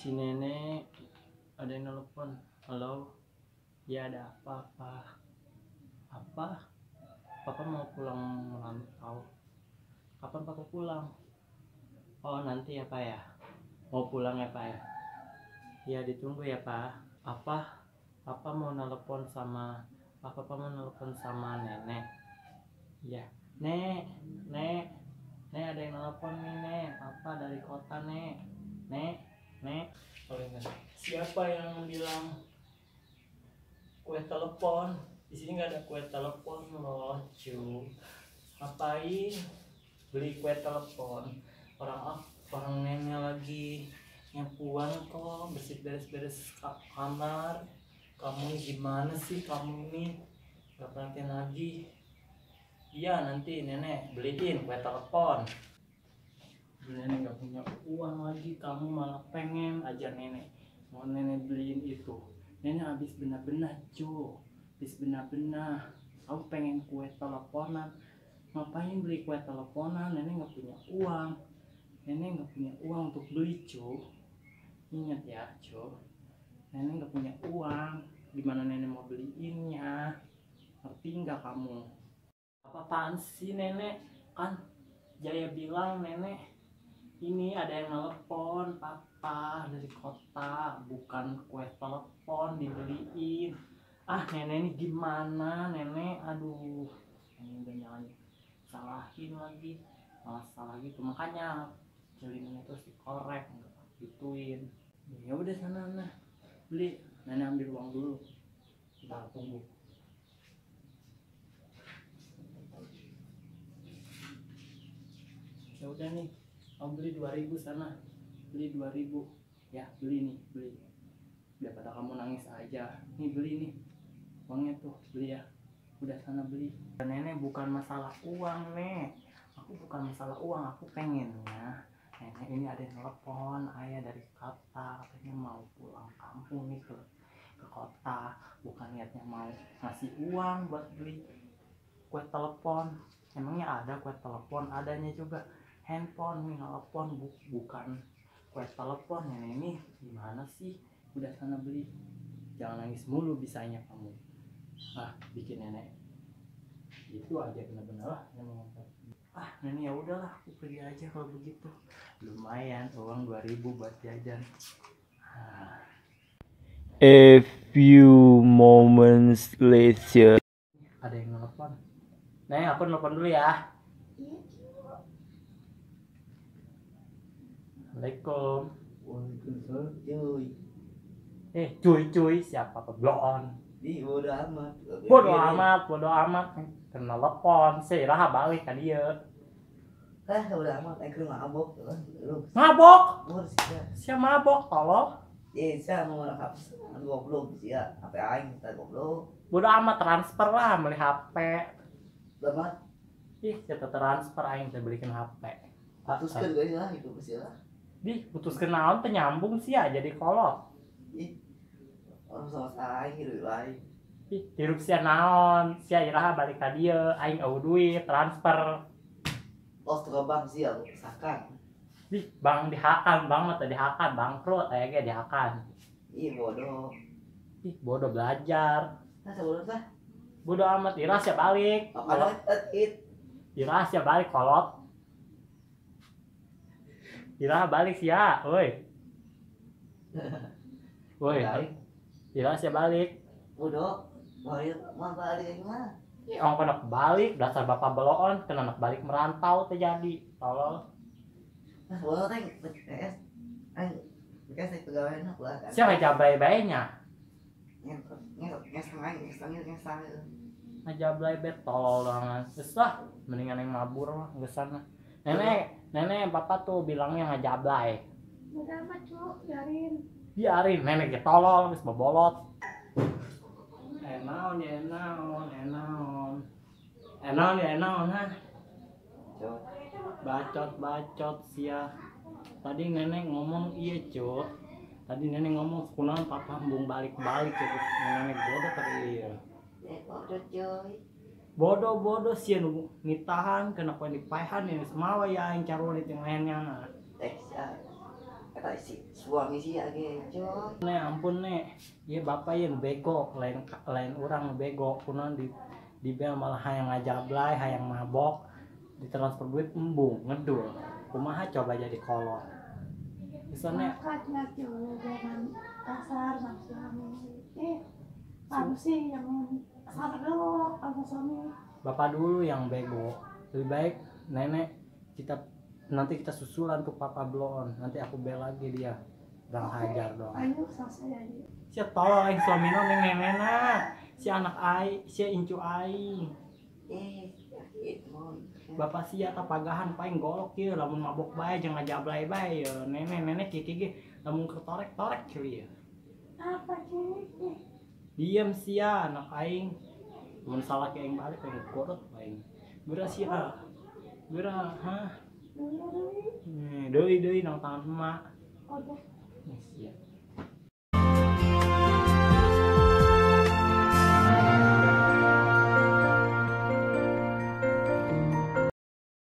Si nenek ada yang nelpon. Halo, ya ada apa? Papa mau pulang merantau. Kapan papa pulang? Oh nanti ya pak ya. Mau pulang ya pak ya. Ya ditunggu ya pak. Papa mau nelpon sama nenek. Ya nek ada yang nelpon nih nek. Papa dari kota nek. Nek. Siapa yang bilang kue telepon? Di sini nggak ada kue telepon loh, cu. Ngapain beli kue telepon? Orang nenek lagi nyapuan kok, beres kamar. Kamu gimana sih kamu ini? Gak perhatian lagi. Iya nanti nenek beliin kue telepon. Nenek gak punya uang lagi, kamu malah pengen aja nenek. Mau nenek beliin itu. Nenek habis benar-benar cu. Habis benar-benar. Kamu pengen kue teleponan. Ngapain beli kue teleponan? Nenek gak punya uang. Nenek gak punya uang untuk beli cu. Ingat ya cu. Nenek gak punya uang. Gimana nenek mau beliinnya? Ngerti nggak kamu? Apa-apaan sih nenek? Kan Jaya bilang nenek ini ada yang nelpon papa dari kota, bukan kue telepon dibeliin. Nenek ini gimana nenek? Aduh, ini udah nyalain, salahin lagi, malah salah gitu. Makanya jalinnya terus dikorek, gituin. Ya udah sana beli, nenek ambil uang dulu. Kita tunggu. Ya udah nih, kamu beli 2.000 sana, beli 2.000 ya, beli daripada kamu nangis aja. Nih beli nih uangnya tuh, beli ya. Udah sana beli. Nenek bukan masalah uang nek, aku bukan masalah uang, aku pengennya nenek ini ada yang telepon ayah dari kota, katanya mau pulang kampung nih ke kota, bukan niatnya mau ngasih uang buat beli kue telepon. Emangnya ada kue telepon? Adanya juga handphone nih, telepon bukan kue telepon. Nenek ini gimana sih? Udah sana beli, jangan nangis mulu bisanya kamu. Bikin nenek gitu aja bener-bener nenek ya udahlah, aku pergi aja kalau begitu. Lumayan uang 2.000 buat jajan. A few moments later. Ada yang nelfon. Nek, aku nelfon dulu ya. Assalamualaikum. Cuy. Cuy, siapa peblon? Ih, Bodo amat. Kena telepon, saya balik kan dia. Udah amat, aku mabok. Mabok? Siapa? Siapa mabok, tolong? Saya mau hapus goblok sih ya. HP aing kita goblok. Bodo amat, transfer lah beli HP. Dapat. Kita transfer aing saya belikan HP. Putuskan guys lah itu pasti lah. Putuskan naon teh nyambung sih ya jadi kolot. Orang sama saya hidup lain. Hirup sia naon, sia iraha balik ka dieu, aing eueuh duit transfer. Tos ke bank sih aku sakan. Bang dihakan, bang mah teh dihakan, bangkrut aya ge dihakan. Bodoh. Bodoh belajar. Sabodoh tah. Bodoh amat, ira sia balik. Kolot Ira sia balik kolot. Ira balik sia, euy. Woi. Ira sia balik. Bodoh. Mau balik gimana? Orang kena balik, dasar bapak beloon, kena anak balik merantau terjadi, tolol. Bodoh teh, bekas pegawai nak lah. Siapa aja baik-baiknya? Ngesang. Aja baik tolol banget. Terus lah, mendingan yang mabur lah, ngesana. Nenek, bapak tuh bilangnya ngajablay. Udah amat cu, Biarin, nenek ya tolol, habis bobolot. Enaon ha. Bacot sia. Tadi nenek ngomong iya cu. Tadi nenek ngomong kunaon papa embung balik-balik cu. Nenek bodoh tadi ieu. Bodoh cuy. Bodoh sia nu ngitahan kena poe dipaehan ini semawa ya aing carulit yang lainnya. kata si suami sih age coy. Nek ampun nek, iya bapak yang bego, lain orang bego, kunaon di bel malah hayang ngajablay, hayang mabok, ditransfer duit embung, ngedul, kumaha coba jadi kolot. Bisa nek, Makanya tuh jangan kasar sama suami. Kamu sih yang salah dulu sama suami. bapak dulu yang bego, lebih baik nenek nanti kita susulan tuh papa bloon, nanti aku bel lagi dia, bang hajar dong. Ayo selesai aja. Si tolong aing suami neng nenena, si anak ai, si incu aing. Gitu. Bapak sia tapagahan paling golok kieu lamun mabok bae jeung ngajablay bae ya. Nenek kieu ge lamun ketorek-torek kieu ya. Apa sih? Diem sia anak aing. Mun salah ke aing balik aing korot aing. Geura sia. Geura hah. Dulu. Deui nang tangan emak. Udah. Sia.